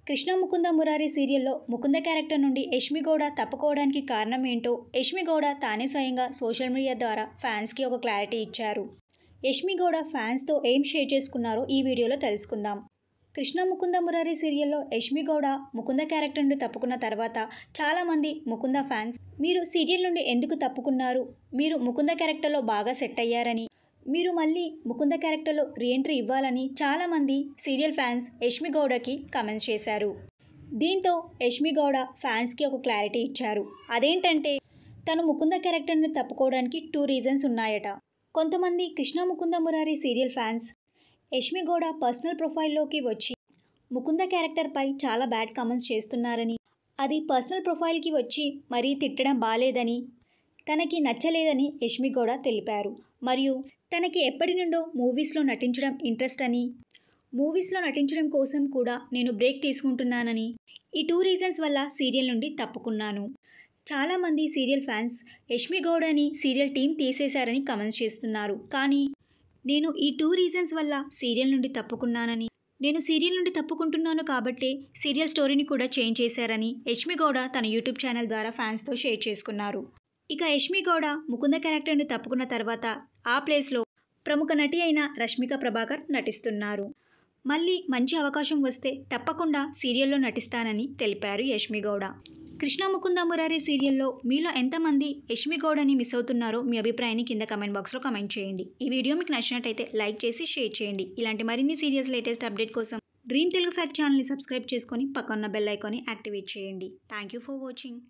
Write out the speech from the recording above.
కృష్ణ ముకుంద మురారి సీరియల్లో ముకుంద క్యారెక్టర్ నుండి యష్మి గౌడ తప్పుకోవడానికి కారణం ఏంటో యష్మి గౌడ తానే స్వయంగా సోషల్ మీడియా ద్వారా ఫ్యాన్స్కి ఒక క్లారిటీ ఇచ్చారు. యష్మి గౌడ ఫ్యాన్స్తో ఏం షేర్ చేసుకున్నారో ఈ వీడియోలో తెలుసుకుందాం. కృష్ణ ముకుంద మురారి సీరియల్లో యష్మి గౌడ ముకుంద క్యారెక్టర్ నుండి తప్పుకున్న తర్వాత చాలామంది ముకుంద ఫ్యాన్స్ మీరు సీరియల్ నుండి ఎందుకు తప్పుకున్నారు, మీరు ముకుంద క్యారెక్టర్లో బాగా సెట్ అయ్యారని, మీరు మళ్ళీ ముకుంద క్యారెక్టర్లో రీఎంట్రీ ఇవ్వాలని చాలామంది సీరియల్ ఫ్యాన్స్ యష్మి గౌడకి కమెంట్స్ చేశారు. దీంతో యష్మి గౌడ ఫ్యాన్స్కి ఒక క్లారిటీ ఇచ్చారు. అదేంటంటే తను ముకుంద క్యారెక్టర్ని తప్పుకోవడానికి 2 రీజన్స్ ఉన్నాయట. కొంతమంది Krishna Mukunda Murari serial fans Yashmi Gowda personal ప్రొఫైల్లోకి వచ్చి ముకుంద క్యారెక్టర్పై చాలా బ్యాడ్ కామెంట్స్ చేస్తున్నారని, అది పర్సనల్ ప్రొఫైల్కి వచ్చి మరీ తిట్టడం బాలేదని, తనకి నచ్చలేదని యష్మి గౌడ తెలిపారు. మరియు తనకి ఎప్పటి నుండో మూవీస్లో నటించడం ఇంట్రెస్ట్ అని, మూవీస్లో నటించడం కోసం కూడా నేను బ్రేక్ తీసుకుంటున్నానని, ఈ 2 రీజన్స్ వల్ల సీరియల్ నుండి తప్పుకున్నాను. చాలామంది సీరియల్ ఫ్యాన్స్ యష్మి గౌడని సీరియల్ టీం తీసేశారని కమెంట్స్ చేస్తున్నారు. కానీ నేను ఈ 2 రీజన్స్ వల్ల సీరియల్ నుండి తప్పుకున్నానని, నేను సీరియల్ నుండి తప్పుకుంటున్నాను కాబట్టే సీరియల్ స్టోరీని కూడా చేంజ్ చేశారని యష్మి గౌడ తన యూట్యూబ్ ఛానల్ ద్వారా ఫ్యాన్స్తో షేర్ చేసుకున్నారు. ఇక యష్మి గౌడ ముకుంద క్యారెక్టర్ని తప్పుకున్న తర్వాత ఆ ప్లేస్లో ప్రముఖ నటి అయిన రష్మిక ప్రభాకర్ నటిస్తున్నారు. మళ్ళీ మంచి అవకాశం వస్తే తప్పకుండా సీరియల్లో నటిస్తానని తెలిపారు యష్మి గౌడ. కృష్ణ ముకుంద మురారి సీరియల్లో మీలో ఎంతమంది యష్మి గౌడని మిస్ అవుతున్నారో మీ అభిప్రాయాన్ని కింద కమెంట్ బాక్స్లో కమెంట్ చేయండి. ఈ వీడియో మీకు నచ్చినట్టయితే లైక్ చేసి షేర్ చేయండి. ఇలాంటి మరిన్ని సీరియల్స్ లేటెస్ట్ అప్డేట్ కోసం డ్రీమ్ తెలుగు ఫ్యాక్ట్ ఛానల్ని సబ్స్క్రైబ్ చేసుకొని పక్కన్న బెల్ ఐకాన్ని యాక్టివేట్ చేయండి. Thank you for watching.